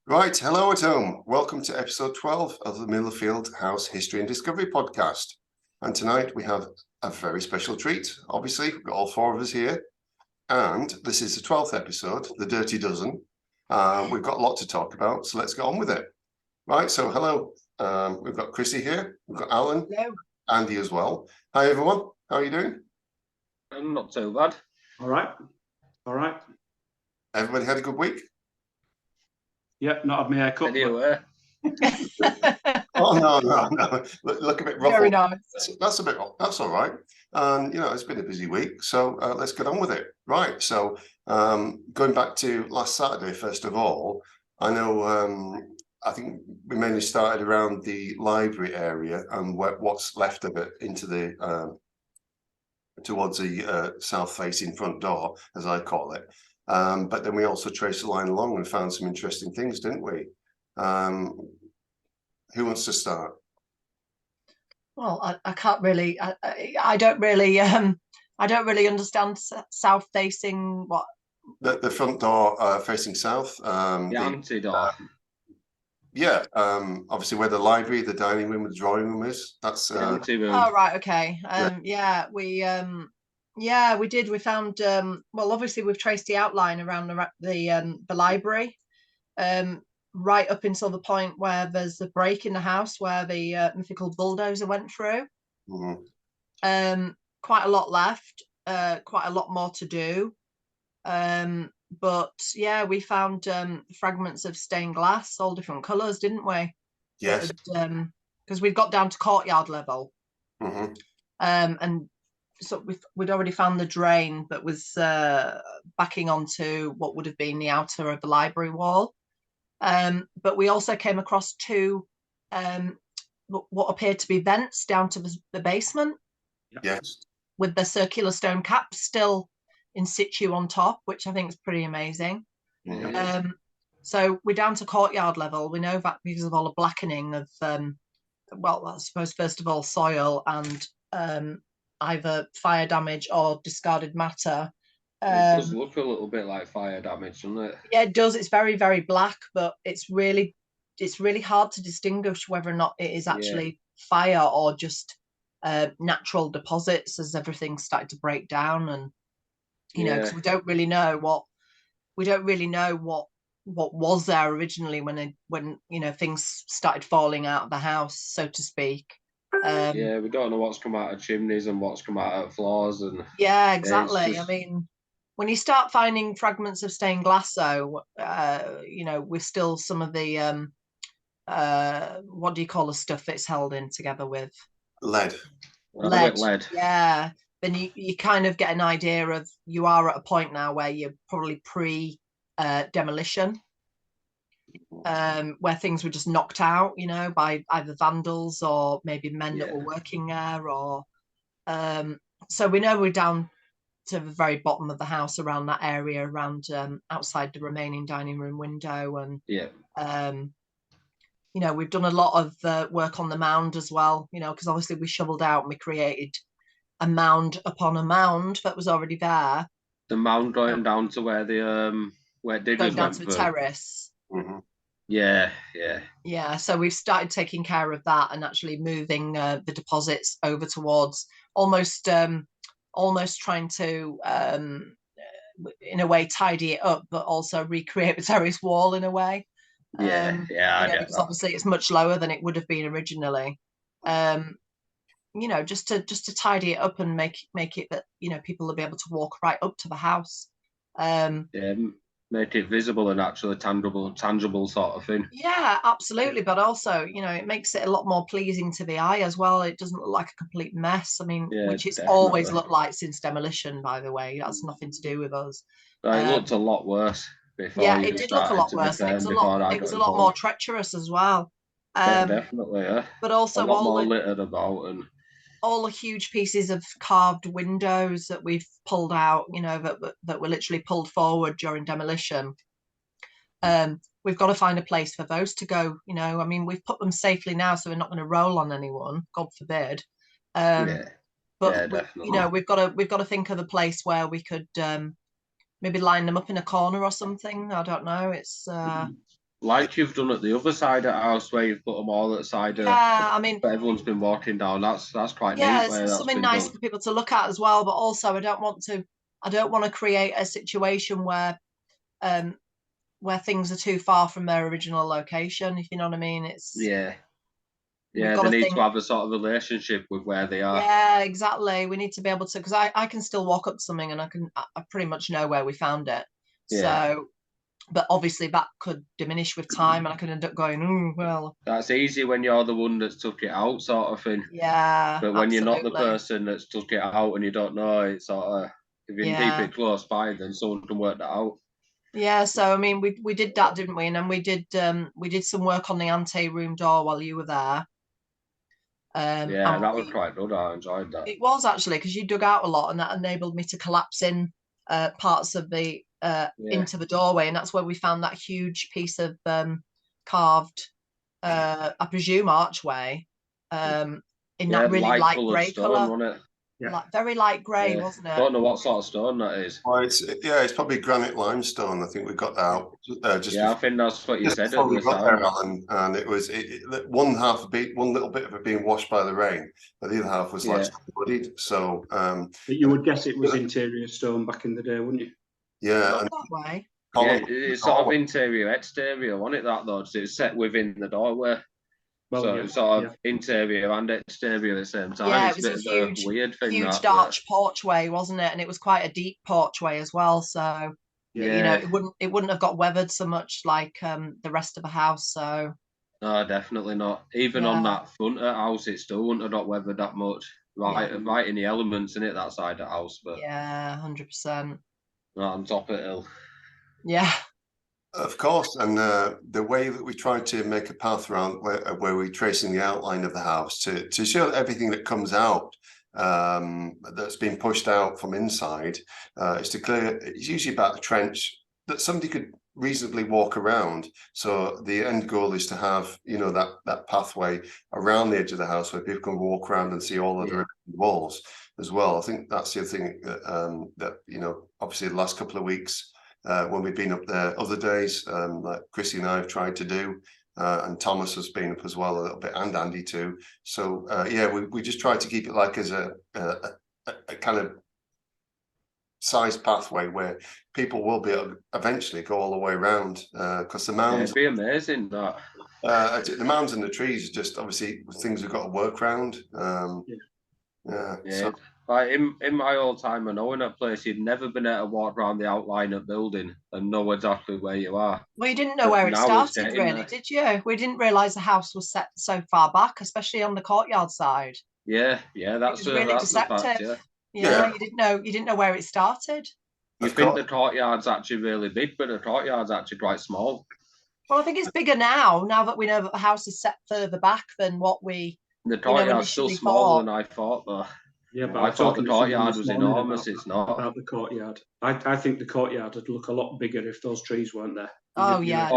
Right, hello at home. Welcome to episode 12 of the Milner Field House History and Discovery podcast. And tonight we have a very special treat. Obviously, we've got all four of us here. And this is the 12th episode, the Dirty Dozen. We've got a lot to talk about, so let's get on with it. Right, so hello. We've got Chrissy here. We've got Alan. Hello. Andy as well. Hi, everyone. How are you doing? Not too bad. All right. Everybody had a good week? Yep, not had my haircut. Anyway. Oh, no. Look a bit ruffled. Very nice. That's all right. And, it's been a busy week, so let's get on with it. Right, so going back to last Saturday, first of all, I know, I think we mainly started around the library area and what's left of it into the, towards the south-facing front door, as I call it. But then we also traced the line along and found some interesting things, didn't we? Who wants to start? Well, I can't really. I don't really. I don't really understand south-facing what. The front door facing south. The anti-door. Yeah. Obviously, where the library, the dining room, and the drawing room is. That's. The anti-room. Oh right, okay. Yeah, we did. We found. Well, obviously, we've traced the outline around the library. Right up until the point where there's a break in the house where the mythical bulldozer went through. Mm-hmm. Quite a lot left, quite a lot more to do. But yeah, we found fragments of stained glass, all different colours, didn't we? Yes. Because we'd got down to courtyard level. Mm-hmm. And so we'd already found the drain that was backing onto what would have been the outer of the library wall. But we also came across two what appeared to be vents down to the basement. Yes. With the circular stone caps still in situ on top, which I think is pretty amazing. Mm-hmm. So we're down to courtyard level. We know that because of all the blackening of, well, I suppose first of all soil and either fire damage or discarded matter. It does look a little bit like fire damage, doesn't it? Yeah, it does. It's very, very black, but it's really hard to distinguish whether or not it is actually fire or just natural deposits as everything started to break down, and because we don't really know what was there originally when things started falling out of the house, so to speak. We don't know what's come out of chimneys and what's come out of floors, and yeah, exactly. I mean, when you start finding fragments of stained glass, though, we're still some of the what do you call the stuff it's held in together with? Lead. Lead. Yeah. Then you kind of get an idea of you are at a point now where you're probably pre-demolition, where things were just knocked out, by either vandals or maybe men that were working there, or so we know we're down to the very bottom of the house around that area, around outside the remaining dining room window, and we've done a lot of work on the mound as well, because obviously we shoveled out and we created a mound upon a mound that was already there. The mound going down to where the where diggers going down went to the for. terrace. Mm-hmm. Yeah. So we've started taking care of that and actually moving the deposits over towards almost trying to in a way tidy it up, but also recreate the terrace wall in a way. I get because that. obviously it's much lower than it would have been originally. Just to tidy it up and make it that people will be able to walk right up to the house. Make it visible and actually tangible sort of thing. Yeah, absolutely. But also, it makes it a lot more pleasing to the eye as well. It doesn't look like a complete mess. I mean, which it's always looked like since demolition, by the way. That's nothing to do with us. It looked a lot worse before. Yeah, it did look a lot worse. It was a lot more treacherous as well. Definitely, yeah. But also a lot more littered about, and all the huge pieces of carved windows that we've pulled out, that were literally pulled forward during demolition. We've got to find a place for those to go. I mean, we've put them safely now, so we're not going to roll on anyone, God forbid. But we've got to think of a place where we could maybe line them up in a corner or something. I don't know. It's Like you've done at the other side of the house where you've put them all at the side of, Yeah, I mean, but everyone's been walking down. That's quite yeah, neat where it's that's something been nice done. for people to look at as well. But also, I don't want to create a situation where things are too far from their original location, if you know what I mean. Yeah. We've Yeah, got they to need think, to have a sort of relationship with where they are. yeah, exactly. We need to be able to, because I can still walk up to something and I pretty much know where we found it. Yeah. So, but obviously that could diminish with time, and I could end up going, oh, well, That's easy when you're the one that's took it out, sort of thing. yeah, But when you're not the absolutely. person that's took it out and you don't know, it's sort of, if you can keep Yeah. it close by, then someone can work that out. Yeah, so I mean, we did that, didn't we? And then we did some work on the ante-room door while you were there. Yeah, And that was quite good. I enjoyed that. it was actually, because you dug out a lot, and that enabled me to collapse in parts of the into the doorway, and that's where we found that huge piece of carved, I presume, archway, in that really light light coloured grey stone, colour, wasn't it? Yeah. like very light grey, wasn't it? Don't know what sort of stone that is. Well, it's probably granite limestone. I think we got that out just I think that's what you just said before at we the got time. there, Alan, and it was one little bit of it being washed by the rain, but the other half was like muddied. So, But you would guess it was interior stone back in the day, wouldn't you? yeah, Not and that way. Yeah, it's sort of interior, exterior, wasn't it? That though, so it's set within the doorway. Well, So yeah, it's sort of interior and exterior at the same time. Yeah, It's it was a bit of a weird thing. huge that arch porchway, wasn't it? And it was quite a deep porchway as well. So you know, it wouldn't have got weathered so much like the rest of the house. So no, definitely not. Even on that front of the house, it still wouldn't have got weathered that much. Right in the elements in it, that side of the house, but yeah, 100%. not on top of the hill. Yeah. of course, and the way that we tried to make a path around where we're tracing the outline of the house to show everything that comes out that's been pushed out from inside is to clear. It's usually about a trench that somebody could reasonably walk around. So the end goal is to have, you know, that pathway around the edge of the house where people can walk around and see all of the walls as well. I think that's the other thing that you know, obviously the last couple of weeks. When we've been up there other days, like Chrissy and I have tried to do, and Thomas has been up as well a little bit, and Andy too. So we just try to keep it like as a kind of sized pathway where people will be able to eventually go all the way around, because the mounds, it'd be amazing that. the mounds and the trees are just obviously things we've got to work around. So. Like in my old time of knowing that place, you'd never been able to walk around the outline of building and know exactly where you are. Well, you didn't know where it started, really, did you? We didn't realise the house was set so far back, especially on the courtyard side. Yeah, that's really deceptive. Fact, yeah, you didn't know where it started. You think the courtyard's actually really big, but the courtyard's actually quite small. Well, I think it's bigger now that we know that the house is set further back than what we. The courtyard's still smaller than I thought, though. Yeah, but I thought the courtyard was enormous. It's not. About the courtyard. I think the courtyard would look a lot bigger if those trees weren't there. Oh, yeah.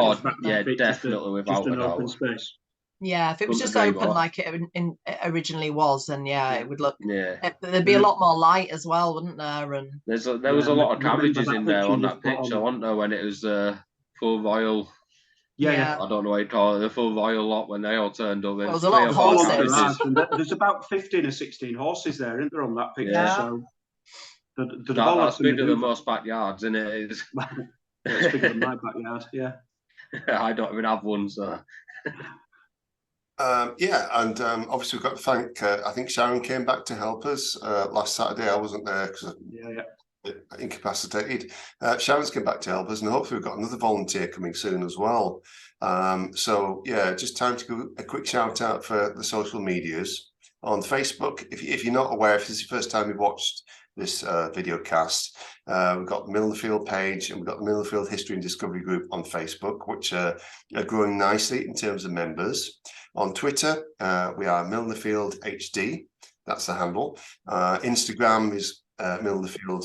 Definitely, without a doubt. Open space. Yeah, if it was just open like it originally was, then it would look. Yeah. There'd be a lot more light as well, wouldn't there? And there was a lot of cabbages in there on that picture, wasn't there, when it was full royal. Yeah. I don't know what you call it, the full royal lot when they all turned up. There was a lot of horses. There's about 15 or 16 horses there, isn't there, on that picture? Yeah. So that's bigger than most backyards, isn't it? It's bigger than my backyard, yeah. I don't even have one, so. And obviously we've got to thank, I think Sharon came back to help us last Saturday. I wasn't there because incapacitated. Sharon's came back to help us, and hopefully we've got another volunteer coming soon as well. Just time to give a quick shout out for the social medias. On Facebook, if you're not aware, if this is the first time you've watched this video cast, we've got the Milner Field page, and we've got the Milner Field History and Discovery group on Facebook, which are growing nicely in terms of members. On Twitter, we are Milner Field HD. That's the handle. Instagram is Milner Field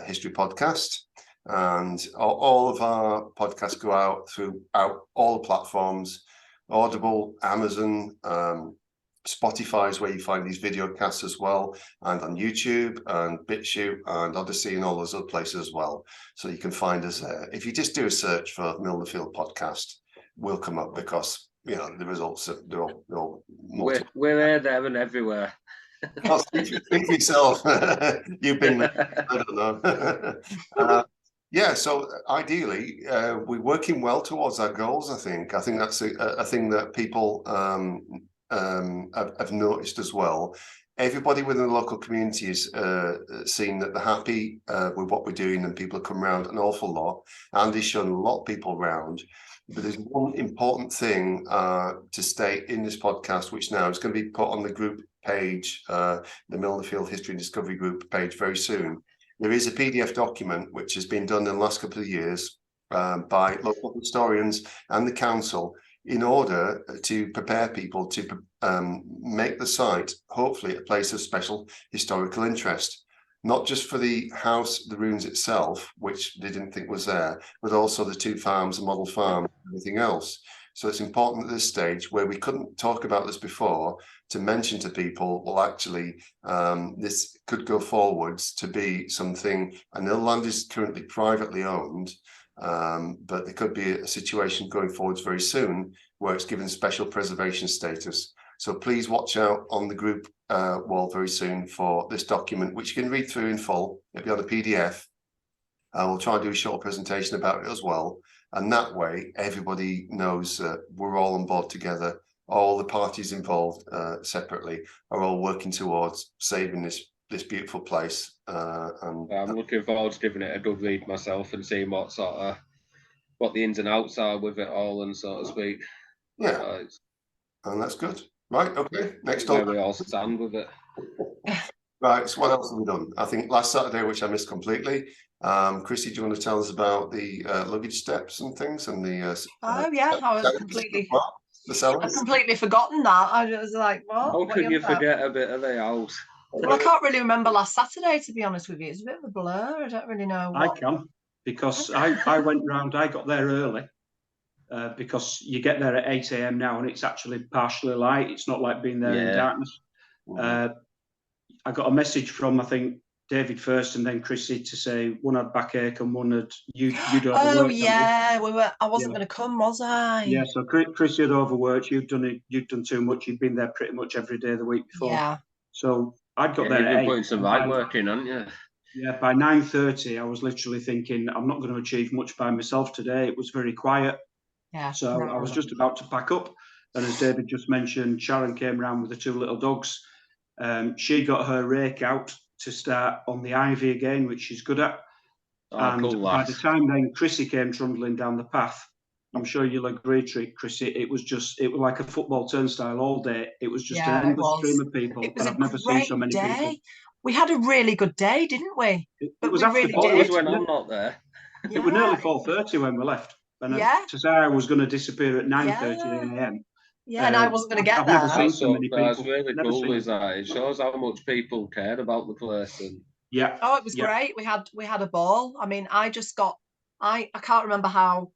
History Podcast, and all of our podcasts go out throughout all the platforms: Audible, Amazon, Spotify is where you find these video casts as well, and on YouTube and BitChute and Odyssey and all those other places as well. So you can find us there. If you just do a search for Milner Field Podcast, will come up because, you know, the results are, they're all multiple. We're here, there, and everywhere. Oh, speak for yourself. You've been there. I don't know. Yeah, so ideally, we're working well towards our goals, I think. I think that's a thing that people have noticed as well. Everybody within the local community is seeing that they're happy with what we're doing, and people have come around an awful lot. Andy's shown a lot of people around. But there's one important thing to state in this podcast, which now is going to be put on the group page, the Milner Field History and Discovery Group page very soon. There is a PDF document which has been done in the last couple of years by local historians and the council in order to prepare people to make the site hopefully a place of special historical interest, not just for the house, the ruins itself, which they didn't think was there, but also the 2 farms, the model farm, and everything else. So it's important at this stage, where we couldn't talk about this before, to mention to people, well, actually, this could go forwards to be something. I know land is currently privately owned, but there could be a situation going forwards very soon where it's given special preservation status. So please watch out on the group wall very soon for this document, which you can read through in full. It'll be on a PDF. We'll try and do a short presentation about it as well. And that way, everybody knows that we're all on board together. All the parties involved separately are all working towards saving this beautiful place. And I'm looking forward to giving it a good read myself and seeing what the ins and outs are with it all, and so to speak. Yeah, and that's good. Right, okay, next where on. we all stand with it. Right, so what else have we done? I think last Saturday, which I missed completely. Chrissy, do you want to tell us about the luggage steps and things and the? Oh yeah, I was completely. The cellars? I've completely forgotten that. I was like, what? How could you forget a bit of the house? Well, I can't really remember last Saturday, to be honest with you. It's a bit of a blur. I don't really know. I can, because I went round. I got there early. Because you get there at 8 AM now, and it's actually partially light. It's not like being there in darkness. I got a message from, I think, David first, and then Chrissy, to say one had backache and one had you'd overworked. Oh yeah, I wasn't going to come, was I? Yeah, so Chrissy had overworked. You'd done too much. You'd been there pretty much every day the week before. Yeah. So I'd got there. You've been putting some right work in, haven't you? Yeah, by 9:30, I was literally thinking, I'm not going to achieve much by myself today. It was very quiet. Yeah. So I was just about to pack up, and as David just mentioned, Sharon came round with the 2 little dogs. She got her rake out to start on the ivy again, which she's good at. And cool, by the time then Chrissy came trundling down the path, I'm sure you'll agree, Chrissy, it was like a football turnstile all day. It was just an endless stream of people. It was I've never seen so many people. We had a really good day, didn't we? It was after really 4 hours when I'm not there. It was nearly 4:30 when we left. And Sarah was going to disappear at 9:30 AM. Yeah, and I wasn't going to get I've there. never seen so many people. That's really cool, is that? It shows how much people cared about the place. And yeah. Oh, it was great. We had a ball. I mean, I can't remember how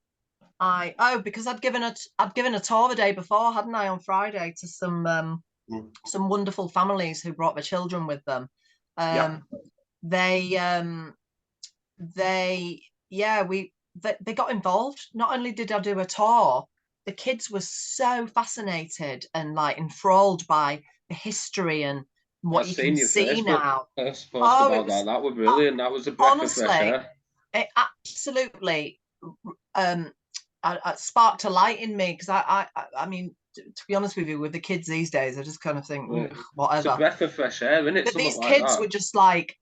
because I'd given a tour the day before, hadn't I, on Friday, to some wonderful families who brought their children with them. They got involved. Not only did I do a tour, the kids were so fascinated and like enthralled by the history and what you can see now. That was brilliant. That was a breath of fresh air. It absolutely sparked a light in me, because I mean, to be honest with you, with the kids these days, I just kind of think, whatever. It's a breath of fresh air, isn't it? But these kids were just like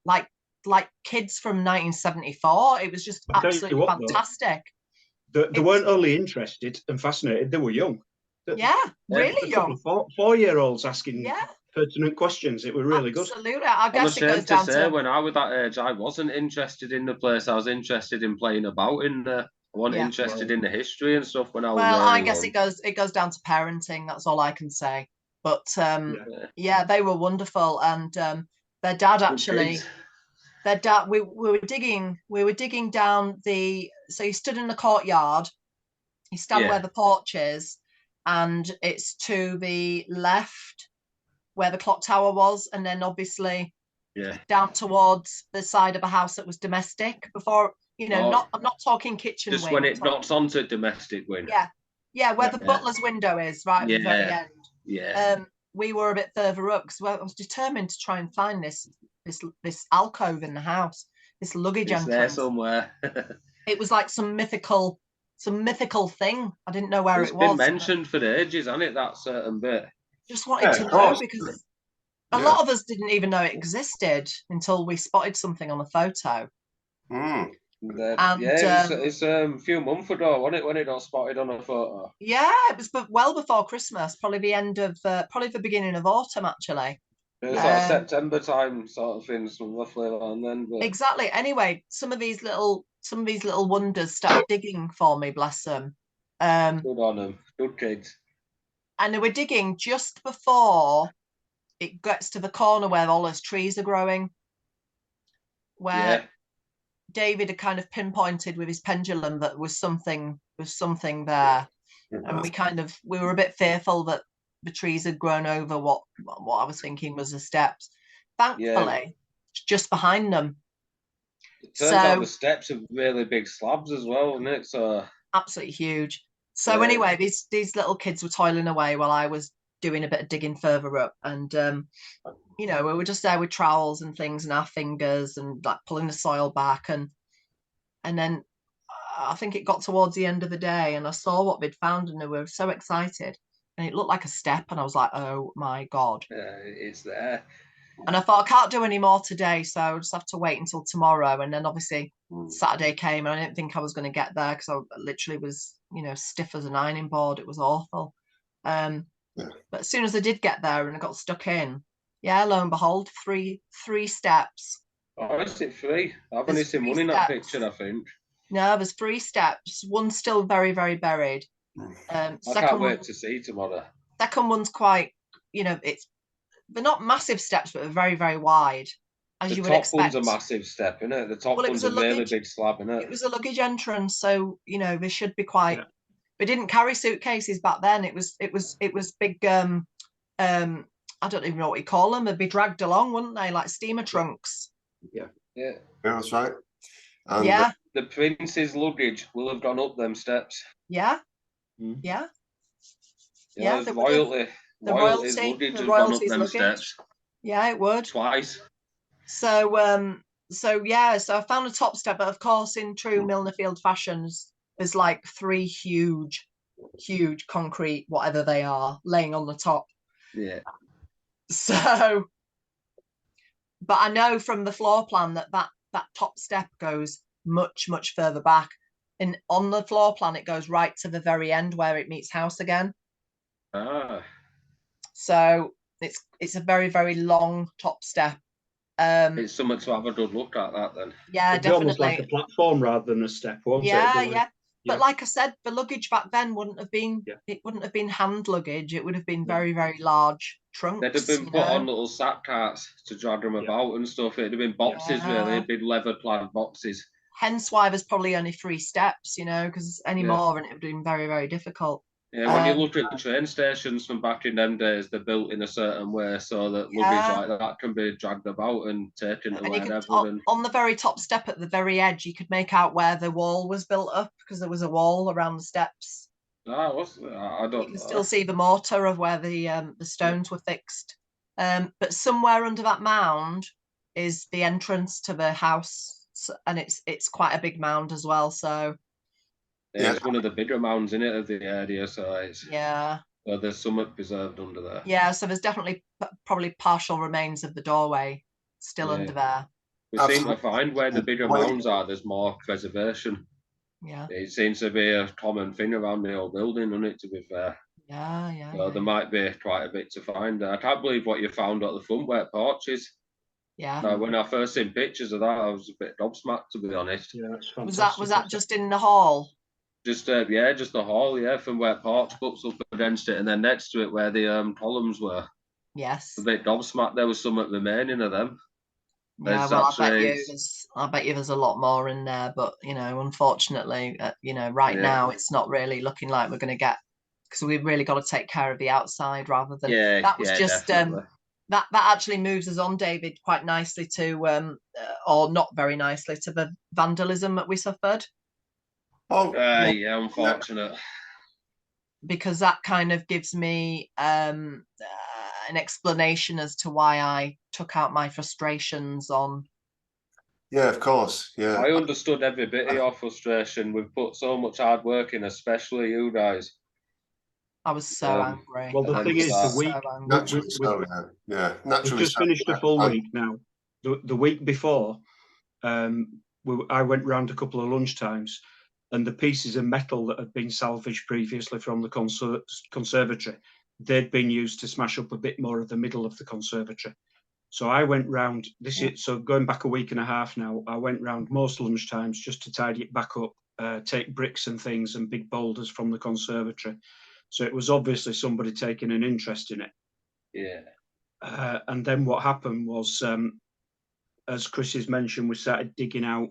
kids from 1974. It was just absolutely fantastic. They weren't only interested and fascinated, they were young. Really young. 4-year-olds asking pertinent questions. It was really good. Absolutely. I guess it goes down to... When I was that age, I wasn't interested in the place. I was interested in playing about in there. I wasn't interested in the history and stuff when I was there. Well, I guess it goes down to parenting. That's all I can say. But they were wonderful, and their dad actually... Their dad, we were digging down the, so you stood in the courtyard, you stand where the porch is, and it's to the left where the clock tower was, and then obviously down towards the side of a house that was domestic before, I'm not talking kitchen just wing. When it knocks onto domestic wing. Yeah, where the butler's window is, right at the very end. Yeah. We were a bit further up because I was determined to try and find this alcove in the house, this luggage It's there entrance. somewhere. It was like some mythical thing. I didn't know where It's it was. been mentioned for ages, hasn't it, that certain bit? Just wanted to know, because a lot of us didn't even know it existed until we spotted something on a photo. Mm. And it's a few months ago, wasn't it, when it got spotted on a photo? Yeah, it was well before Christmas, probably the beginning of autumn, actually. It was like September time sort of thing, some roughly around then. But... Exactly. Anyway, some of these little wonders started digging for me, bless them. Good on them, good kids. And they were digging just before it gets to the corner where all those trees are growing, where David had kind of pinpointed with his pendulum that was something there. And we were a bit fearful that the trees had grown over what I was thinking was the steps. Thankfully, it's just behind them. It turns out the steps are really big slabs as well, isn't it? So absolutely huge. So anyway, these little kids were toiling away while I was doing a bit of digging further up, and we were just there with trowels and things and our fingers and like pulling the soil back, and then I think it got towards the end of the day and I saw what we'd found and we were so excited, and it looked like a step, and I was like, oh my God. It's there. And I thought, I can't do any more today, so I'll just have to wait until tomorrow. And then obviously Saturday came and I didn't think I was going to get there because I literally was, stiff as an ironing board. It was awful. But as soon as I did get there and I got stuck in, lo and behold, three steps. Oh, is it three? I've only seen one in that picture, I think. No, there's 3 steps. One's still very, very buried. I can't wait to see tomorrow. Second one's quite, they're not massive steps, but they're very, very wide, as you would expect. The top one's a massive step, isn't it? The top one's a really big slab, isn't it? It was a luggage entrance, so they should be quite. Yeah. We didn't carry suitcases back then. It was big. I don't even know what you call them. They'd be dragged along, wouldn't they? Like steamer trunks. Yeah, that's right. And the prince's luggage will have gone up them steps. Yeah. The royalty's luggage has gone up them steps. Yeah, it would. Twice. So I found a top step, but of course, in true Milner Field fashions, there's like 3 huge concrete, whatever they are, laying on the top. Yeah. So, but I know from the floor plan that top step goes much, much further back. And on the floor plan, it goes right to the very end where it meets house again. So it's a very, very long top step. It's something to have a good look at that then. Yeah, it'd definitely. Almost like a platform rather than a step, won't it? Yeah. But like I said, the luggage back then wouldn't have been it wouldn't have been hand luggage. It would have been very, very large trunks. They'd have been put on little sack carts to drag them about and stuff. It'd have been boxes really, it'd been leather clad boxes. Hence why there's probably only 3 steps, because any more and it would have been very, very difficult. Yeah, when you look at the train stations from back in them days, they're built in a certain way so that luggage like that can be dragged about and taken to wherever. On the very top step at the very edge, you could make out where the wall was built up because there was a wall around the steps. I don't know. You can still see the mortar of where the stones were fixed. But somewhere under that mound is the entrance to the house, and it's quite a big mound as well. So. It's one of the bigger mounds in it of the area, so it's so there's something preserved under there. Yeah, so there's definitely probably partial remains of the doorway still under there. We seem to find where the bigger mounds are, there's more preservation. Yeah, it seems to be a common thing around the old building, doesn't it? To be fair. Yeah. So there might be quite a bit to find. I can't believe what you found at the front where porches. Yeah. When I first seen pictures of that, I was a bit gobsmacked, to be honest. Yeah, that's fantastic. Was that just in the hall? Just just the hall, from where porch butts up against it, and then next to it where the columns were. Yes. A bit gobsmacked. There was something remaining of them. Yeah, well, I bet you there's a lot more in there, but unfortunately, right now it's not really looking like we're going to get, because we've really got to take care of the outside rather than that was just that actually moves us on, David, quite nicely to or not very nicely to the vandalism that we suffered. Unfortunate. because that kind of gives me an explanation as to why I took out my frustrations on. Yeah, of course. Yeah, I understood every bit of your frustration. We've put so much hard work in, especially you guys. I was so angry. Well, the thing is, the week naturally so. Yeah, naturally. We've just finished a full week now. The week before, I went round a couple of lunchtimes, and the pieces of metal that had been salvaged previously from the conservatory, they'd been used to smash up a bit more of the middle of the conservatory. So I went round so going back a week and a half now, I went round most lunchtimes just to tidy it back up, take bricks and things and big boulders from the conservatory. So it was obviously somebody taking an interest in it. Yeah. And then what happened was, as Chris has mentioned, we started digging out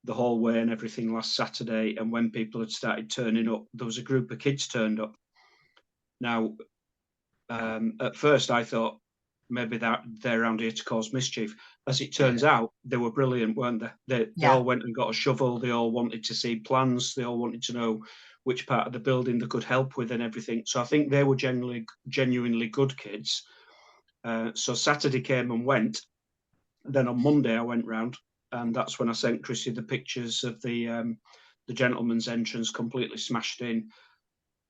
the hallway and everything last Saturday. And when people had started turning up, there was a group of kids turned up. Now, at first I thought maybe that they're around here to cause mischief. As it turns out, they were brilliant, weren't they? They all went and got a shovel. They all wanted to see plans. They all wanted to know which part of the building they could help with and everything. So I think they were genuinely good kids. So Saturday came and went. Then on Monday I went round, and that's when I sent Chrissy the pictures of the gentleman's entrance completely smashed in.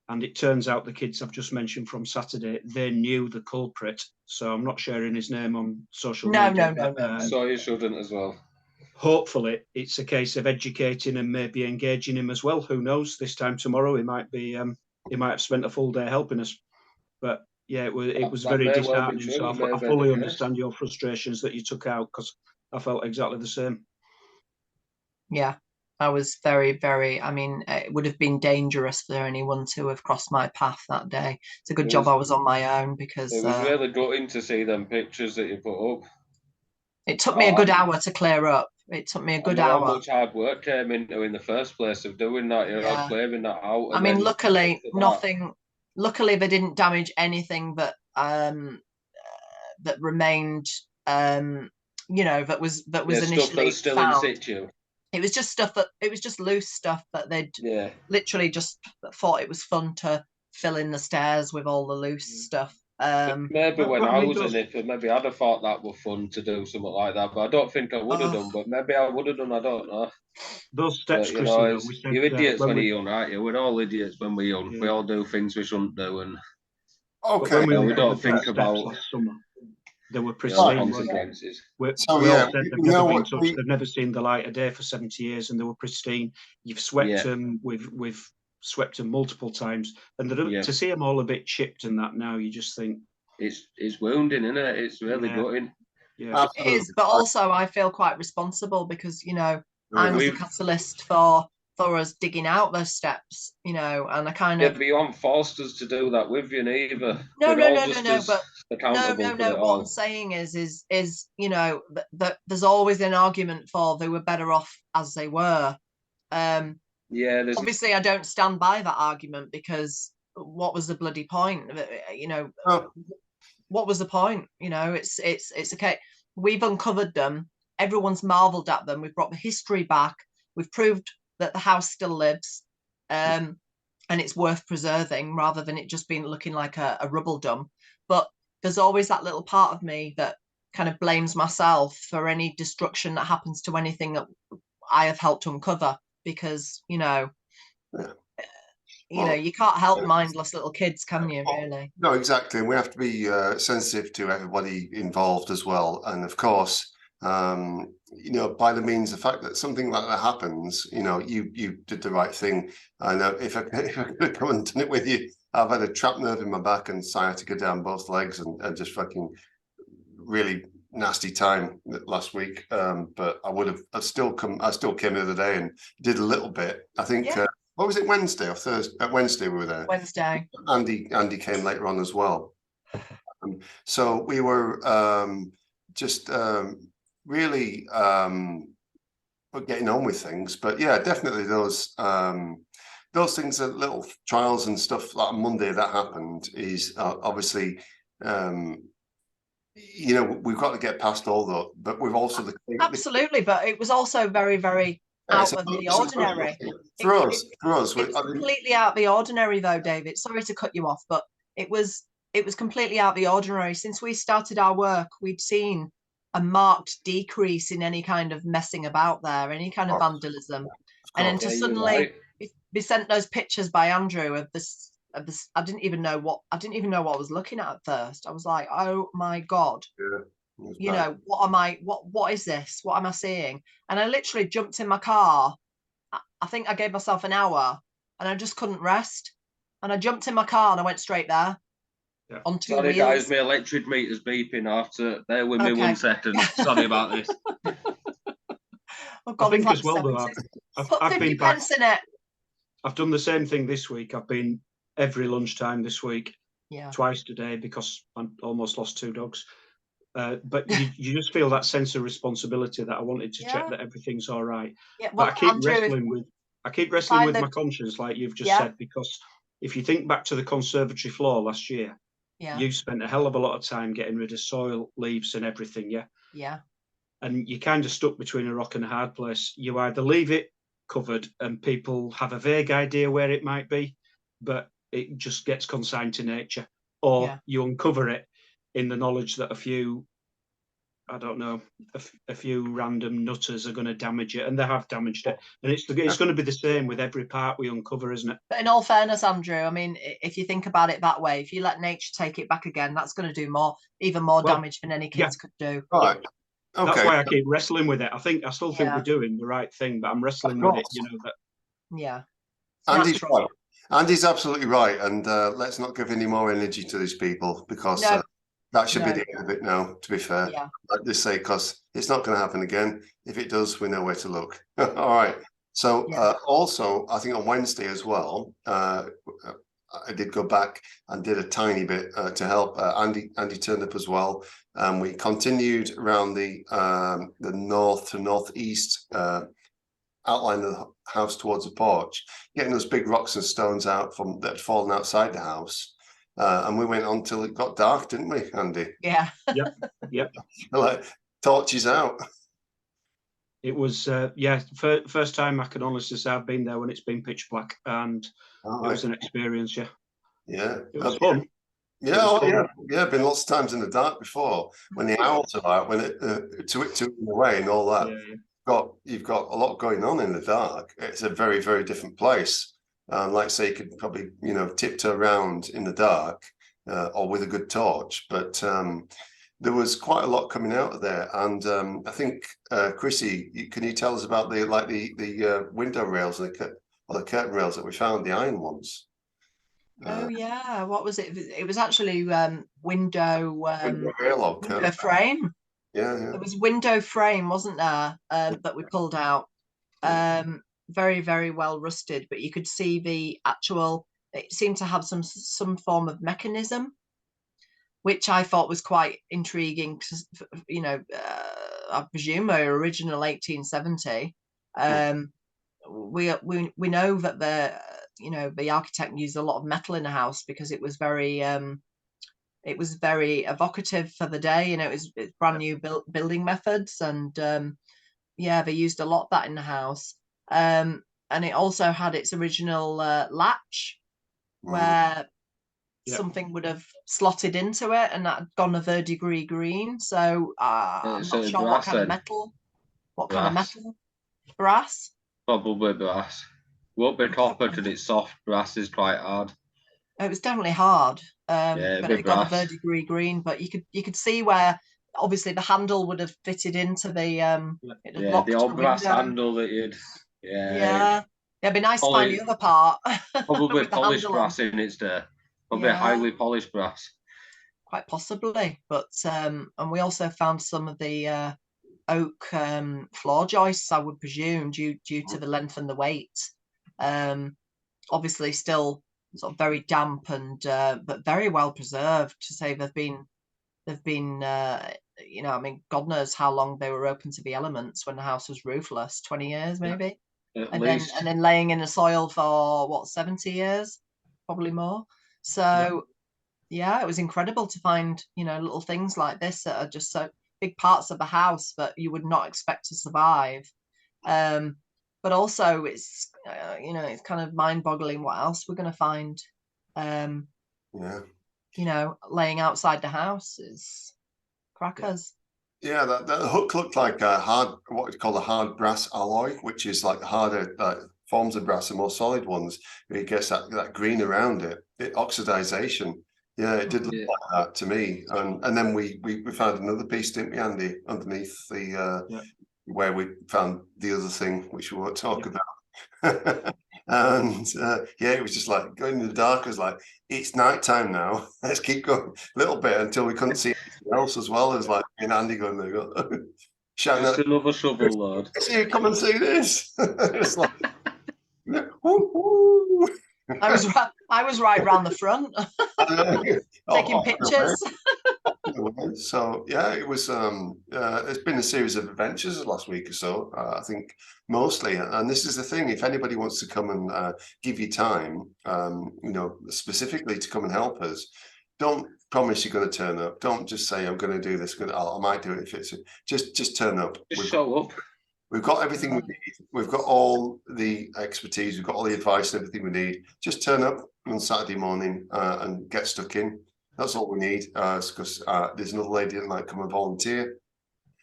And it turns out the kids I've just mentioned from Saturday, they knew the culprit. So I'm not sharing his name on social media. No. So you shouldn't as well. Hopefully it's a case of educating and maybe engaging him as well. Who knows? This time tomorrow he might have spent a full day helping us. But yeah, it was very disheartening. So I fully understand your frustrations that you took out, because I felt exactly the same. Yeah, I was very, very, I mean, it would have been dangerous for anyone to have crossed my path that day. It's a good job I was on my own, because it was really gutting to see them pictures that you put up. It took me a good hour to clear up. It took me a good hour. How much hard work came into in the first place of doing that, clearing that out. I mean, luckily nothing. Luckily, they didn't damage anything that that remained. That was initially stuff that was still found. in situ. It was just stuff it was just loose stuff that they'd literally just thought it was fun to fill in the stairs with all the loose stuff. Maybe when I was in it, maybe I'd have thought that were fun to do something like that, but I don't think I would have done. But maybe I would have done. I don't know. Those steps, but, you're idiots when you're young, aren't you? We're all idiots when we're young. We all do things we shouldn't do, and we don't think about. Last summer, they were pristine. Consequences. We all said they've never been touched. They've never seen the light of day for 70 years, and they were pristine. You've swept them. We've swept them multiple times, and to see them all a bit chipped and that now, you just think it's wounding, isn't it? It's really gutting. Yeah, it is. But also, I feel quite responsible because I was the catalyst for us digging out those steps, and I kind of. But you haven't forced us to do that with you, neither. No. But no. What I'm saying is that there's always an argument for they were better off as they were. Obviously I don't stand by that argument, because what was the bloody point? What was the point? It's okay. We've uncovered them. Everyone's marveled at them. We've brought the history back. We've proved that the house still lives, and it's worth preserving rather than it just being looking like a rubble dump. But there's always that little part of me that kind of blames myself for any destruction that happens to anything that I have helped uncover. Because you can't help mindless little kids, can you? Really? No, exactly. And we have to be sensitive to everybody involved as well. And of course, by the means, the fact that something like that happens, you did the right thing. I know if I could have come and done it with you, I've had a trapped nerve in my back and sciatica down both legs, and just fucking really nasty time last week, but I still came the other day and did a little bit. I think what was it, Wednesday or Thursday? Wednesday we were there. Wednesday. Andy came later on as well. So we were just really getting on with things. But yeah, definitely those things, are little trials and stuff like Monday that happened is obviously. We've got to get past all that, but we've also absolutely. But it was also very, very out of the ordinary. For us, It's completely out of the ordinary, though, David. Sorry to cut you off, but it was completely out of the ordinary. Since we started our work, we'd seen a marked decrease in any kind of messing about there, any kind of vandalism, and then to suddenly be sent those pictures by Andrew of this. I didn't even know what I was looking at first. I was like, oh my God. You know, what is this? What am I seeing? And I literally jumped in my car. I think I gave myself an hour and I just couldn't rest. And I jumped in my car and I went straight there. Yeah. On two Sorry, wheels. guys, my electric meter's beeping. I have to bear with me 1 second. Sorry about this. Oh God, I think as well, though, I've been pence in it. I've done the same thing this week. I've been every lunchtime this week, twice today, because I almost lost 2 dogs. But you just feel that sense of responsibility that I wanted to check that everything's all right. Yeah, well, but I keep wrestling with my conscience, like you've just said, because if you think back to the conservatory floor last year, you spent a hell of a lot of time getting rid of soil, leaves, and everything. Yeah. And you're kind of stuck between a rock and a hard place. You either leave it covered and people have a vague idea where it might be, but it just gets consigned to nature, or you uncover it in the knowledge that a few random nutters are going to damage it, and they have damaged it. And it's going to be the same with every part we uncover, isn't it? But in all fairness, Andrew, I mean, if you think about it that way, if you let nature take it back again, that's going to do even more damage than any kids could do. Right. Okay. That's why I keep wrestling with it. I still think we're doing the right thing, but I'm wrestling with it. You know that. Yeah. Andy's right. Andy's absolutely right, and let's not give any more energy to these people, because that should be the end of it now, to be fair. Like they say, because it's not going to happen again. If it does, we know where to look. All right. So also, I think on Wednesday as well, I did go back and did a tiny bit to help. Andy turned up as well. We continued around the north to northeast outline of the house towards the porch, getting those big rocks and stones out that had fallen outside the house. And we went on till it got dark, didn't we, Andy? Yeah. Yep. Like torches out. It was first time I can honestly say I've been there when it's been pitch black, and it was an experience. Yeah, it was fun. Yeah, been lots of times in the dark before when the owls are out, when it to away and all that. You've got a lot going on in the dark. It's a very, very different place. Like say, you could probably tiptoe around in the dark or with a good torch, but there was quite a lot coming out of there. And I think Chrissy, can you tell us about the window rails or the curtain rails that we found, the iron ones? Oh yeah, what was it? It was actually window frame. Yeah. It was window frame, wasn't there? That we pulled out. Very, very well rusted, but you could see the actual. It seemed to have some form of mechanism, which I thought was quite intriguing. Because I presume they're original 1870. We know that the architect used a lot of metal in the house because it was very evocative for the day. It's brand new building methods, and they used a lot of that in the house. And it also had its original latch where something would have slotted into it, and that had gone a verdigris green. So I'm not sure what kind of metal. What kind of metal? Brass? Probably brass. Won't be copper because it's soft. Brass is quite hard. It was definitely hard. But it got a verdigris green. But you could see where obviously the handle would have fitted into the the old brass handle that you'd it'd be nice to find the other part. Probably polished brass in its day. Probably highly polished brass. Quite possibly. But and we also found some of the oak floor joists, I would presume, due to the length and the weight. Obviously still sort of very damp and but very well preserved. To say they've been I mean, God knows how long they were open to the elements when the house was roofless. 20 years maybe. And then laying in the soil for what, 70 years, probably more. So it was incredible to find little things like this that are just so big parts of the house that you would not expect to survive. but also it's you know, it's kind of mind-boggling what else we're going to find. You know, laying outside the house is crackers. Yeah, that hook looked like a hard, what we call a hard brass alloy, which is like harder forms of brass and more solid ones. It gets that green around it. Oxidization. Yeah, it did look like that to me. And then we found another piece, didn't we, Andy, underneath the where we found the other thing, which we won't talk about. And yeah, it was just like going in the dark. It was like, it's nighttime now. Let's keep going a little bit until we couldn't see anything else, as well as like in Andy going there, shouting just another shovel load. See, come and see this. It's like, woo-hoo. I was right round the front, taking pictures. So yeah, it was. It's been a series of adventures the last week or so. I think mostly, and this is the thing. If anybody wants to come and give you time, you know, specifically to come and help us, don't promise you're going to turn up. Don't just say I'm going to do this. I might do it if it's just turn up. Just show up. We've got everything we need. We've got all the expertise. We've got all the advice and everything we need. Just turn up on Saturday morning and get stuck in. That's all we need. Because there's another lady that might come and volunteer.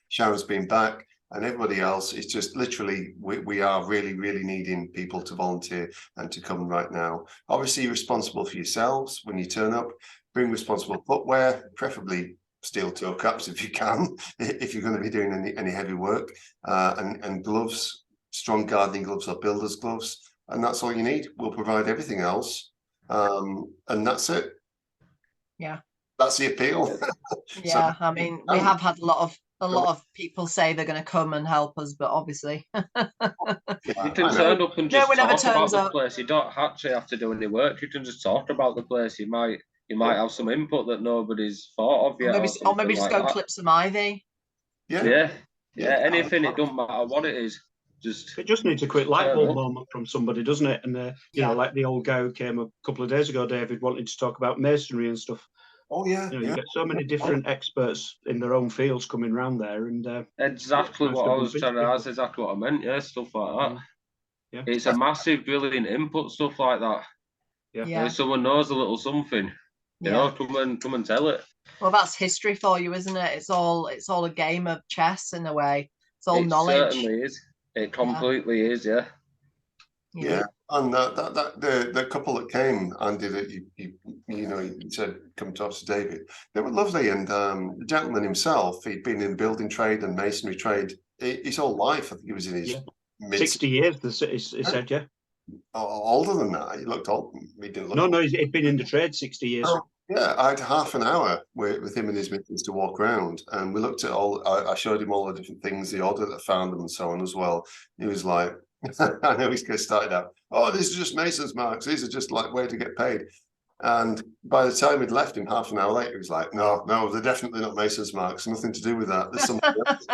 Sharon's been back, and everybody else is just literally. We are really, really needing people to volunteer and to come right now. Obviously, you're responsible for yourselves when you turn up. Bring responsible footwear, preferably steel toe caps if you can, if you're going to be doing any heavy work, and gloves, strong gardening gloves or builder's gloves, and that's all you need. We'll provide everything else, and that's it. Yeah, that's the appeal. Yeah, so, I mean, we have had a lot of people say they're going to come and help us, but obviously you can turn up and just talk about the place. You don't actually have to do any work. You can just talk about the place. You might have some input that nobody's thought of yet, or maybe just go clip some ivy. Yeah. Anything. It doesn't matter what it is. It just needs a quick light bulb moment from somebody, doesn't it? And you know, like the old guy who came a couple of days ago, David, wanted to talk about masonry and stuff. Oh yeah, you know, you get so many different experts in their own fields coming around there, and exactly what I was trying to ask. Exactly what I meant. Yeah, stuff like that. Yeah, it's a massive, brilliant input. Stuff like that. Yeah. If someone knows a little something, you know, come and tell it. Well, that's history for you, isn't it? It's all a game of chess in a way. It's all knowledge. It certainly is. It completely is. Yeah. Yeah. And the couple that came, Andy, that you said come to us, David, they were lovely. And the gentleman himself, he'd been in building trade and masonry trade his whole life. I think he was in his mid 60 years. He said, yeah. Older than that. He looked old. He didn't look no, he'd been in the trade 60 years. Oh, yeah, I had half an hour with him and his missus to walk around, and we looked at all. I showed him all the different things, the order that found them, and so on as well. He was like, I know he's started out. Oh, these are just masons' marks. These are just like where to get paid. And by the time we'd left him half an hour later, he was like, no, they're definitely not masons' marks. Nothing to do with that. There's something else.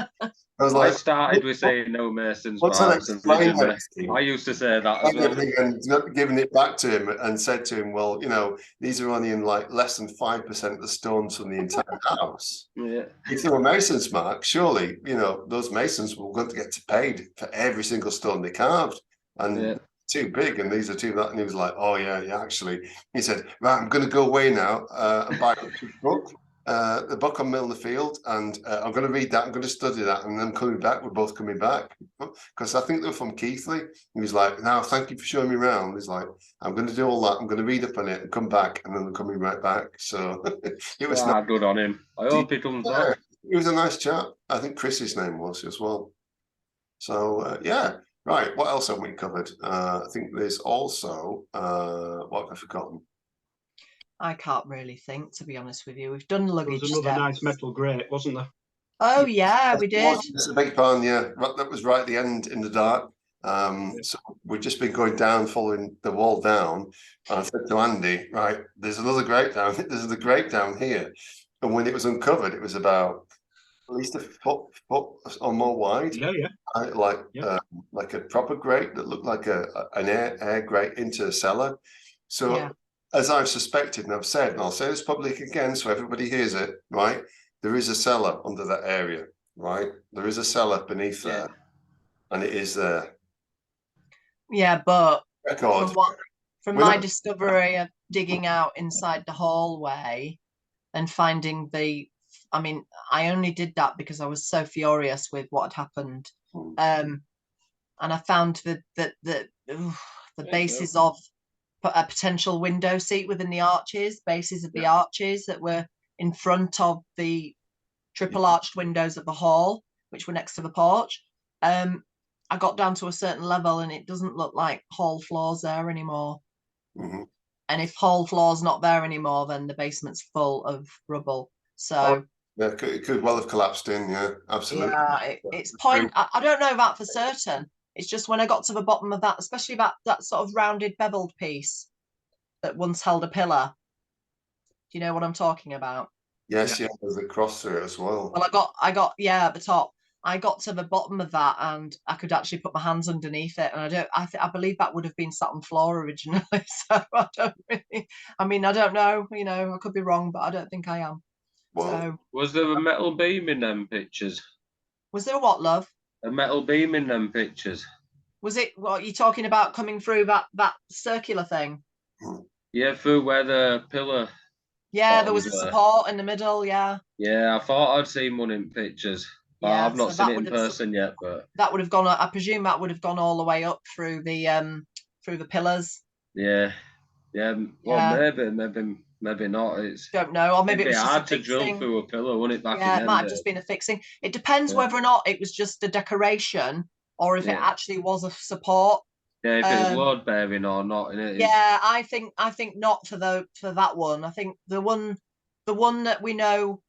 I started with saying no masons marks. I used to say that as well. And giving it back to him and said to him, well, you know, these are only in like less than 5% of the stones from the entire house. Yeah. If they were masons' marks, surely, you know, those masons were going to get paid for every single stone they carved. And too big, and these are too that. And he was like, oh yeah, actually. He said, right, I'm going to go away now and buy a book. The book on Milner Field, and I'm going to read that. I'm going to study that, and then coming back. We're both coming back because I think they're from Keighley. He was like, "Now, thank you for showing me around." He's like, "I'm going to do all that. I'm going to read up on it and come back, and then we're coming right back." So it was not good on him. I hope he comes back. He was a nice chap. I think Chris's name was as well. So right. What else have we covered? I think there's also what have I forgotten? I can't really think, to be honest with you. We've done luggage. There was another nice metal grate, wasn't there? Oh yeah, we did. It's a big barn, yeah. That was right at the end in the dark. So we've just been going down, following the wall down. And I said to Andy, right, there's another grate down. There's the grate down here. And when it was uncovered, it was about at least a foot or more wide. Like a proper grate that looked like an air grate into a cellar. So as I've suspected and I've said, and I'll say this publicly again so everybody hears it, right? There is a cellar under that area, right? There is a cellar beneath there, and it is there. Yeah, but record. from my discovery of digging out inside the hallway and finding I mean, I only did that because I was so furious with what had happened. And I found the bases of a potential window seat within the arches, bases of the arches that were in front of the triple arched windows of the hall, which were next to the porch. I got down to a certain level and it doesn't look like hall floors there anymore. And if hall floor's not there anymore, then the basement's full of rubble. So yeah, it could well have collapsed in. Yeah, absolutely. Yeah, it's point. I don't know that for certain. It's just when I got to the bottom of that, especially that sort of rounded beveled piece that once held a pillar. Do you know what I'm talking about? Yes, yeah, there's a cross through it as well. Well, I got at the top. I got to the bottom of that and I could actually put my hands underneath it. And I believe that would have been sat on floor originally. So I don't really, I mean, I don't know, you know, I could be wrong, but I don't think I am. Well, so was there a metal beam in them pictures? Was there a what, love? A metal beam in them pictures. Was it what you're talking about coming through that circular thing? Yeah, through where the pillar. Yeah, there was a support in the middle. Yeah. Yeah, I thought I'd seen one in pictures. Yeah, I've not seen it in person yet, but that would have gone. I presume that would have gone all the way up through the pillars. Yeah, yeah. Well, maybe not. It's don't know, or maybe it was just hard to drill through a pillar, wouldn't it? Back yeah, it might have just been a fixing. It depends whether or not it was just a decoration or if it actually was a support. Yeah, if it's load bearing or not. Yeah, I think not for that one. I think the one that we know.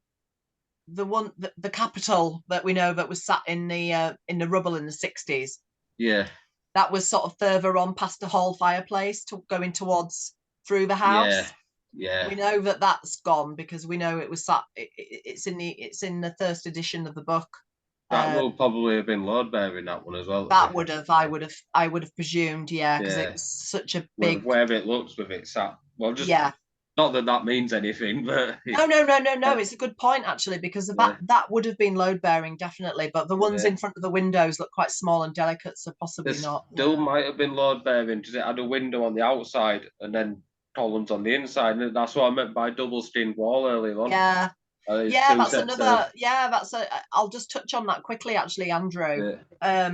The capital that we know that was sat in the rubble in the 60s. Yeah. That was sort of further on past the hall fireplace going towards through the house. Yeah. Yeah. We know that that's gone because we know it was sat. It's in the first edition of the book. That will probably have been load bearing, that one as well. That would have. I would have presumed. Yeah, because it was such a big. Where it looks with it sat. Well, just Not that means anything, but no. It's a good point actually, because that would have been load bearing definitely, but the ones in front of the windows look quite small and delicate, so possibly not. Still might have been load bearing because it had a window on the outside and then columns on the inside, and that's what I meant by double skinned wall earlier on. Yeah. That's another. Yeah, I'll just touch on that quickly actually, Andrew. Yeah.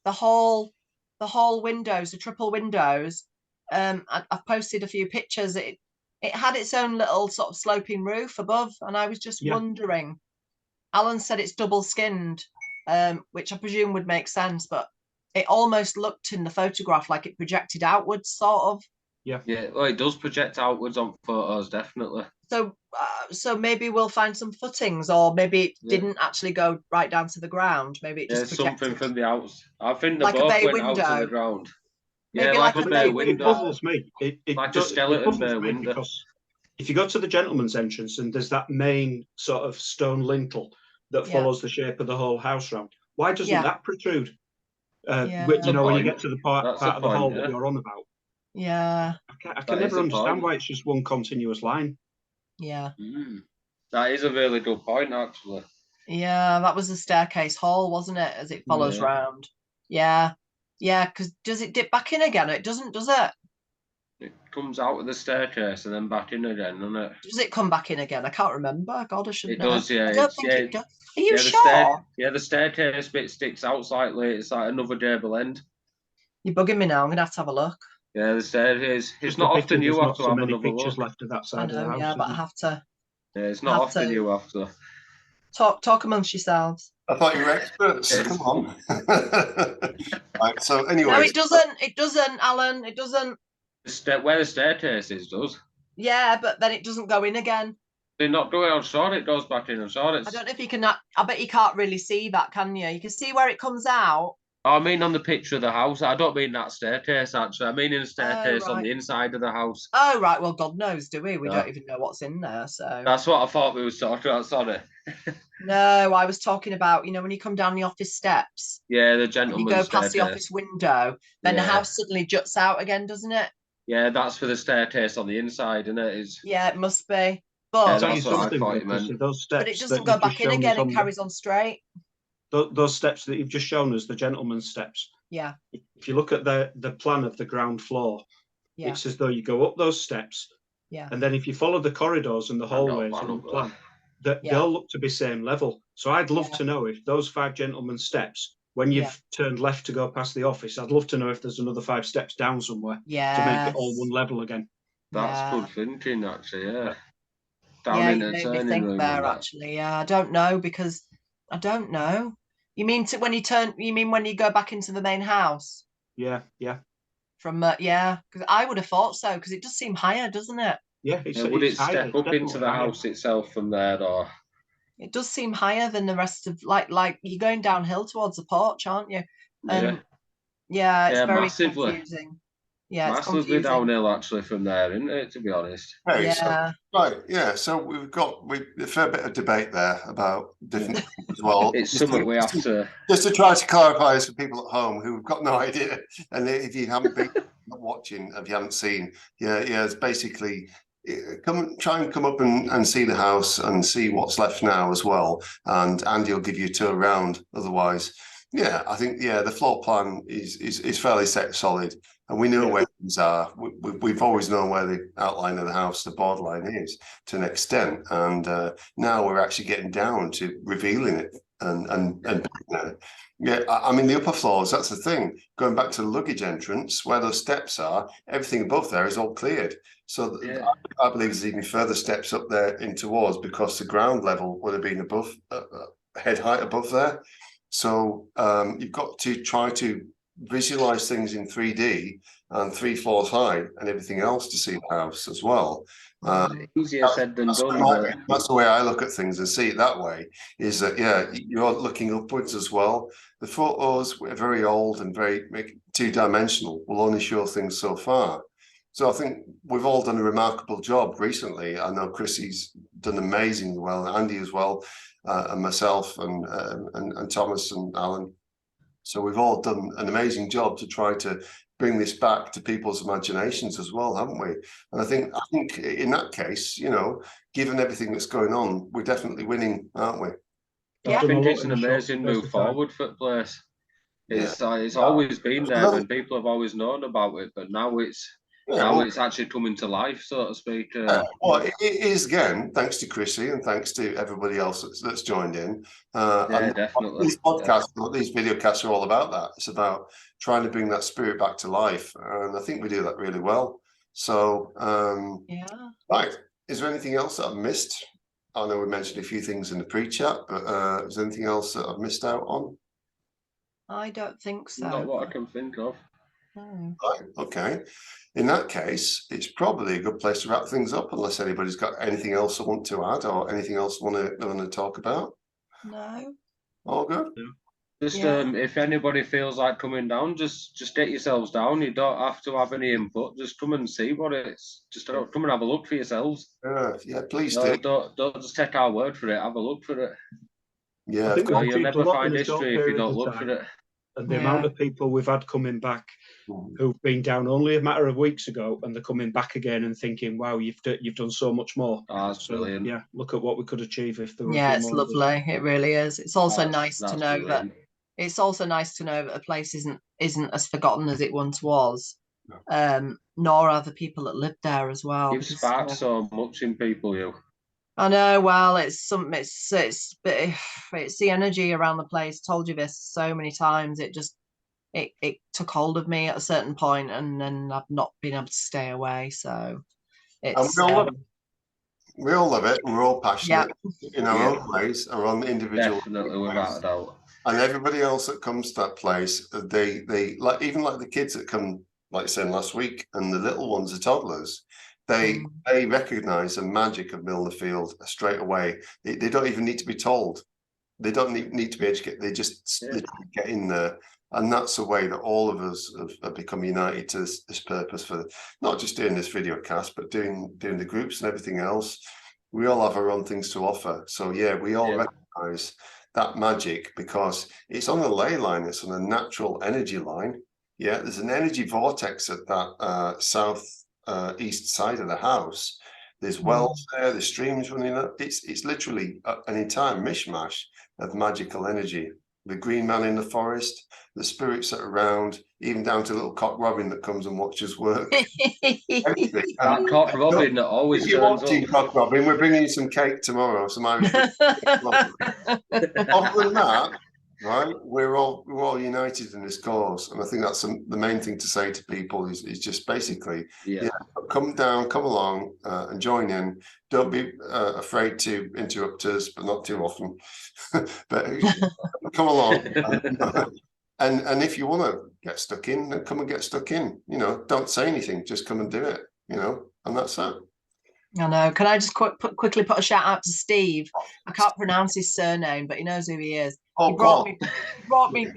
The whole windows, the triple windows. I've posted a few pictures. It had its own little sort of sloping roof above, and I was just wondering. Alan said it's double skinned, which I presume would make sense, but it almost looked in the photograph like it projected outwards, sort of. Yeah. Well, it does project outwards on photos, definitely. So maybe we'll find some footings, or maybe it didn't actually go right down to the ground. Maybe it just projected. Something from the outs. I think they both went out to the ground. Maybe like a bay window. It puzzles me. Like a skeleton bay window. Because if you go to the gentleman's entrance and there's that main sort of stone lintel that follows the shape of the whole house round, why doesn't that protrude? When you get to the part of the hall that you're on about. Yeah. I can never understand why it's just one continuous line. Yeah. That is a really good point, actually. Yeah, that was the staircase hall, wasn't it? As it follows round. Yeah. Yeah, because does it dip back in again? It doesn't, does it? It comes out of the staircase and then back in again, doesn't it? Does it come back in again? I can't remember. God, I should know. It does, yeah. I don't think it does. Are you sure? The staircase bit sticks out slightly. It's like another gable end. You're bugging me now. I'm going to have a look. Yeah, the staircase. It's not often you have to have another pictures look. left of that side of the house. Yeah, but I have to. Yeah, it's not often you have to. Talk amongst yourselves. I thought you were experts. Come on. Right, so anyway. No, it doesn't. It doesn't, Alan. It doesn't. Where the staircase is does. Yeah, but then it doesn't go in again. They're not going on short. It goes back in and short. I don't know if you can. I bet you can't really see that, can you? You can see where it comes out. I mean on the picture of the house. I don't mean that staircase, actually. I mean in the staircase on the inside of the house. Oh, right. Well, God knows, do we? We don't even know what's in there, so... That's what I thought we were talking about, sorry. No, I was talking about, when you come down the office steps... Yeah, the gentleman's you go past the office window, then the house suddenly juts out again, doesn't it? Yeah, that's for the staircase on the inside, isn't it? Yeah, it must be. But, that's what I thought you meant. But it doesn't go back in again, it carries on straight. Those steps that you've just shown us, the gentleman's steps, Yeah. If you look at the plan of the ground floor, it's as though you go up those steps. Yeah. And then if you follow the corridors and the hallways on the plan, they'll look to be same level. So I'd love to know if those 5 gentlemen's steps, when you've turned left to go past the office, I'd love to know if there's another 5 steps down somewhere to make it all one level again. That's good thinking, actually, yeah. Down in the turning room there, actually. Yeah, I don't know, because I don't know. You mean when you go back into the main house? Yeah. From because I would have thought so, because it does seem higher, doesn't it? Yeah. Would it step up into the house itself from there, or? It does seem higher than the rest of like you're going downhill towards the porch, aren't you? And it's very massively confusing. Yeah, massively it's confusing. Downhill actually from there, isn't it? To be honest. Hey, so we've got a fair bit of debate there about different things as well. It's something we have to just to try to clarify this for people at home who've got no idea, and if you haven't been watching, if you haven't seen, it's basically try and come up and see the house and see what's left now as well, and Andy will give you a tour around. Otherwise, I think the floor plan is fairly set solid, and we know where things are. We've always known where the outline of the house, the borderline is to an extent, and now we're actually getting down to revealing it and I mean the upper floors. That's the thing. Going back to the luggage entrance, where those steps are, everything above there is all cleared. So I believe there's even further steps up there in towards, because the ground level would have been above head height above there. So you've got to try to visualize things in 3D and 3 floors high and everything else to see the house as well. Easier said than done. That's the way I look at things and see it that way, is that you're looking upwards as well. The photos are very old and very two-dimensional, will only show things so far. So I think we've all done a remarkable job recently. I know Chrissy's done amazingly well, Andy as well, and myself and Thomas and Alan. So we've all done an amazing job to try to bring this back to people's imaginations as well, haven't we? And I think in that case, given everything that's going on, we're definitely winning, aren't we? I think it's an amazing move forward for the place. It's always been there, and people have always known about it, but now it's actually coming to life, so to speak. Well, it is, again, thanks to Chrissy and thanks to everybody else that's joined in. Definitely. These podcasts, these video casts are all about that. It's about trying to bring that spirit back to life, and I think we do that really well. So, right. Is there anything else that I've missed? I know we mentioned a few things in the pre-chat, but is there anything else that I've missed out on? I don't think so. Not what I can think of. Right, okay. In that case, it's probably a good place to wrap things up, unless anybody's got anything else they want to add or anything else they want to talk about. No. All good. Just if anybody feels like coming down, just get yourselves down. You don't have to have any input. Just come and see what it's. Just come and have a look for yourselves. Yeah, please do. Don't just take our word for it. Have a look for it. Yeah, you'll never find history if you don't look for it. And the amount of people we've had coming back who've been down only a matter of weeks ago, and they're coming back again and thinking, "Wow, you've done so much more." Oh, that's brilliant. Yeah, look at what we could achieve if there was. Yeah, it's lovely. It really is. It's also nice to know brilliant. that. It's also nice to know that the place isn't as forgotten as it once was. Nor are the people that lived there as well. You've sparked so much in people, I know. Well, it's the energy around the place. Told you this so many times. It took hold of me at a certain point, and then I've not been able to stay away. So it's. We all love it, and we're all passionate in our own ways, our own individual. Definitely, without a doubt. And everybody else that comes to that place, they like, even like the kids that come, like I said last week, and the little ones, the toddlers. They recognise the magic of Milner Field straight away. They don't even need to be told. They don't need to be educated. They just literally get in there. And that's the way that all of us have become united to this purpose, for not just doing this video cast, but doing the groups and everything else. We all have our own things to offer. So we all recognise that magic, because it's on a ley line. It's on a natural energy line. Yeah, there's an energy vortex at that south east side of the house. There's wells there, there's streams running up. It's literally an entire mishmash of magical energy. the green man in the forest, the spirits that are around, even down to little cock Robin that comes and watches work. That cock Robin that always turns up. Cock Robin, we're bringing you some cake tomorrow, some Irish. Other than that, right, we're all united in this cause, and I think that's the main thing to say to people is just basically, come along and join in. Don't be afraid to interrupt us, but not too often. But come along, and if you want to get stuck in, then come and get stuck in. You know, don't say anything, just come and do it. You know, and that's that. I know. Can I just quickly put a shout out to Steve? I can't pronounce his surname, but he knows who he is. Oh, he brought me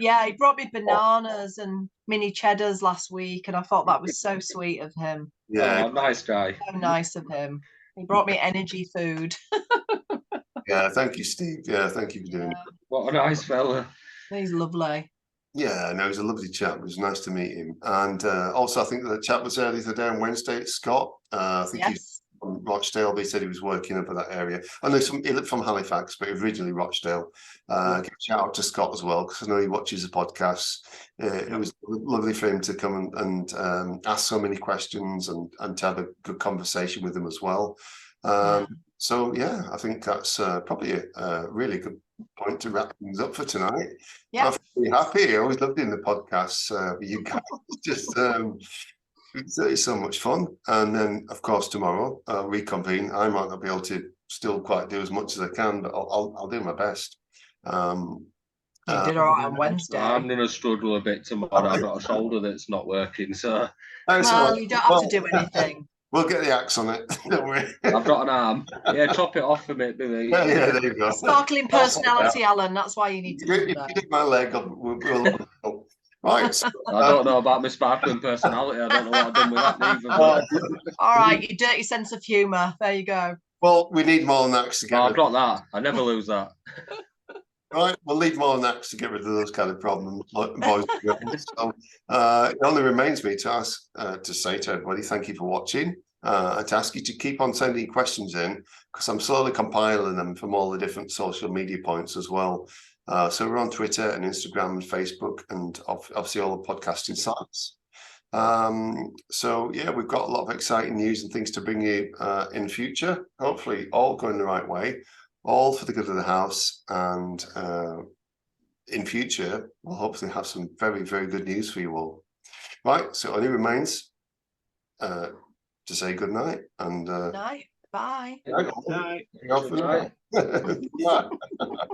bananas and mini cheddars last week, and I thought that was so sweet of him. Yeah, nice guy. So nice of him. He brought me energy food. Yeah, thank you, Steve. Yeah, thank you for doing it. What a nice fella. He's lovely. Yeah, no, he's a lovely chap. It was nice to meet him. And also, I think the chap was there the other day on Wednesday, Scott. I think he's from Rochdale, but he said he was working up in that area. I know he lived from Halifax, but originally Rochdale. Give a shout out to Scott as well, because I know he watches the podcasts. It was lovely for him to come and ask so many questions and to have a good conversation with him as well. So, yeah, I think that's probably a really good point to wrap things up for tonight. Yeah, I'm really happy. I always loved doing the podcasts with you guys. Just it's so much fun. And then, of course, tomorrow reconvene. I might not be able to still quite do as much as I can, but I'll do my best. You did all right on Wednesday. I'm going to struggle a bit tomorrow. I've got a shoulder that's not working, so. Well, you don't have to do anything. We'll get the axe on it, don't we? I've got an arm. Yeah, chop it off for me. Yeah, there you go. Sparkling personality, Alan. That's why you need to do that. If you hit my leg, we'll right. So, I don't know about my sparkling personality. I don't know what I've done with that neither. All right, your dirty sense of humour. There you go. Well, we need more than axe to get rid I've got that. I never lose that. Right, we'll need more than axe to get rid of those kind of problems, boys and girls. So, it only remains me to ask, to say to everybody, thank you for watching, and to ask you to keep on sending questions in, because I'm slowly compiling them from all the different social media points as well. So we're on Twitter and Instagram and Facebook, and obviously all the podcasting sites. So yeah, we've got a lot of exciting news and things to bring you in future. Hopefully, all going the right way. All for the good of the house, and in future, we'll hopefully have some very, very good news for you all. Right, so it only remains to say good night and night. Bye. Night. Bye.